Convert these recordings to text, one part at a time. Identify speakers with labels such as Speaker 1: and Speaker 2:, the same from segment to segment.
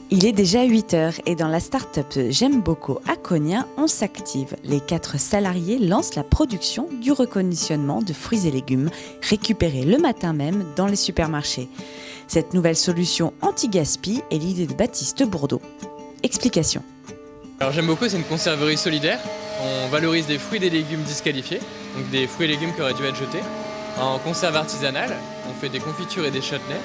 Speaker 1: Il est déjà 8 heures et dans la start-up J'aime beaucoup à Cognac, on s'active. Les 4 salariés lancent la production du reconditionnement de fruits et légumes récupérés le matin même dans les supermarchés. Cette nouvelle solution anti-gaspi est l'idée de Baptiste Bourdeau. Explication.
Speaker 2: Alors J'aime beaucoup, c'est une conserverie solidaire. On valorise des fruits et des légumes disqualifiés, donc des fruits et légumes qui auraient dû être jetés. En conserve artisanale, on fait des confitures et des châtenets.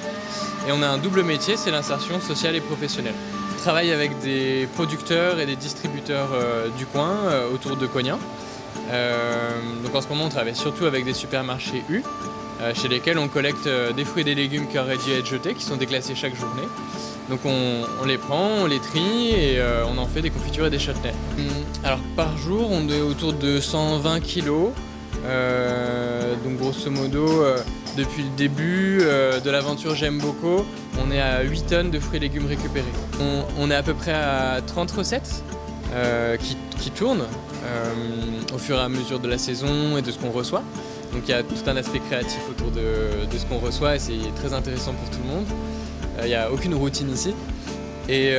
Speaker 2: Et on a un double métier, c'est l'insertion sociale et professionnelle. On travaille avec des producteurs et des distributeurs du coin autour de Cognac. Donc en ce moment, on travaille surtout avec des supermarchés U, chez lesquels on collecte des fruits et des légumes qui auraient dû être jetés, qui sont déclassés chaque journée. Donc on les prend, on les trie et on en fait des confitures et des châtenets. Alors par jour, on est autour de 120 kilos. Donc grosso modo, depuis le début de l'aventure J'aime beaucoup, on est à 8 tonnes de fruits et légumes récupérés. On est à peu près à 30 recettes qui tournent au fur et à mesure de la saison et de ce qu'on reçoit. Donc il y a tout un aspect créatif autour de ce qu'on reçoit et c'est très intéressant pour tout le monde. Il n'y a aucune routine ici. Et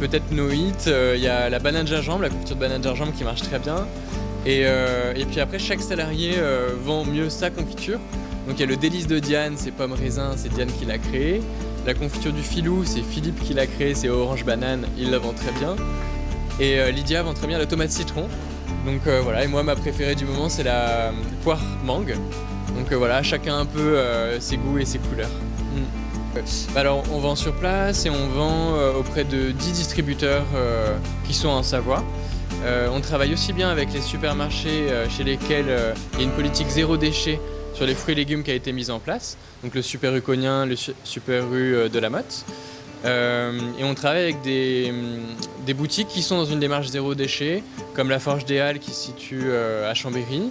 Speaker 2: peut-être nos hits, il y a la banane gingembre, la confiture de banane gingembre qui marche très bien. Et puis après, chaque salarié vend mieux sa confiture. Donc il y a le délice de Diane, c'est pomme raisin, c'est Diane qui l'a créé. La confiture du filou, c'est Philippe qui l'a créé, c'est orange banane, il la vend très bien. Et Lydia vend très bien la tomate citron. Donc voilà, et moi ma préférée du moment c'est la poire mangue. Donc voilà, chacun un peu ses goûts et ses couleurs. Alors on vend sur place et on vend auprès de 10 distributeurs qui sont en Savoie. On travaille aussi bien avec les supermarchés chez lesquels il y a une politique zéro déchet sur les fruits et légumes qui a été mise en place, donc le Super U Cognac, le Super U de la Motte. Et on travaille avec des boutiques qui sont dans une démarche zéro déchet, comme la Forge des Halles qui se situe à Chambéry.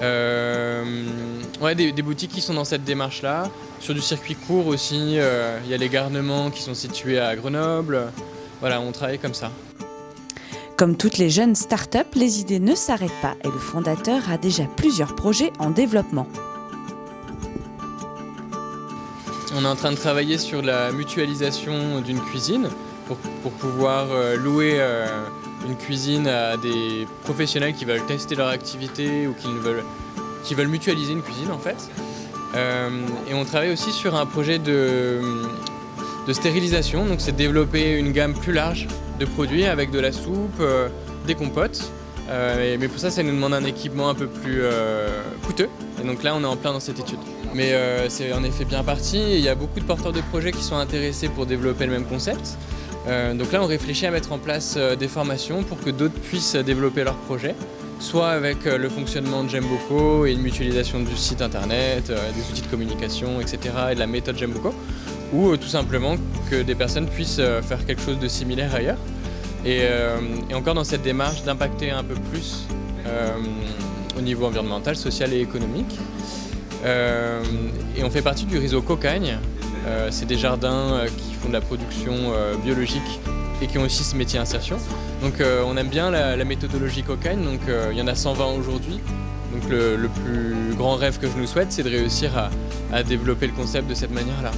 Speaker 2: Des boutiques qui sont dans cette démarche-là. Sur du circuit court aussi, il y a les garnements qui sont situés à Grenoble. Voilà, on travaille comme ça.
Speaker 1: Comme toutes les jeunes start-up, les idées ne s'arrêtent pas et le fondateur a déjà plusieurs projets en développement.
Speaker 2: On est en train de travailler sur la mutualisation d'une cuisine pour pouvoir louer une cuisine à des professionnels qui veulent tester leur activité ou qui veulent mutualiser une cuisine en fait. Et on travaille aussi sur un projet de stérilisation, donc c'est développer une gamme plus large de produits avec de la soupe, des compotes. Mais pour ça nous demande un équipement un peu plus coûteux. Et donc là, on est en plein dans cette étude. Mais c'est en effet bien parti. Et il y a beaucoup de porteurs de projets qui sont intéressés pour développer le même concept. Donc là, on réfléchit à mettre en place des formations pour que d'autres puissent développer leurs projets, soit avec le fonctionnement de J'aime beaucoup et une mutualisation du site internet, des outils de communication, etc. et de la méthode J'aime beaucoup, ou tout simplement que des personnes puissent faire quelque chose de similaire ailleurs. Et encore dans cette démarche d'impacter un peu plus au niveau environnemental, social et économique. Et on fait partie du réseau Cocagne. C'est des jardins qui font de la production biologique et qui ont aussi ce métier insertion. Donc on aime bien la méthodologie Cocagne, donc il y en a 120 aujourd'hui. Donc le plus grand rêve que je nous souhaite, c'est de réussir à développer le concept de cette manière-là.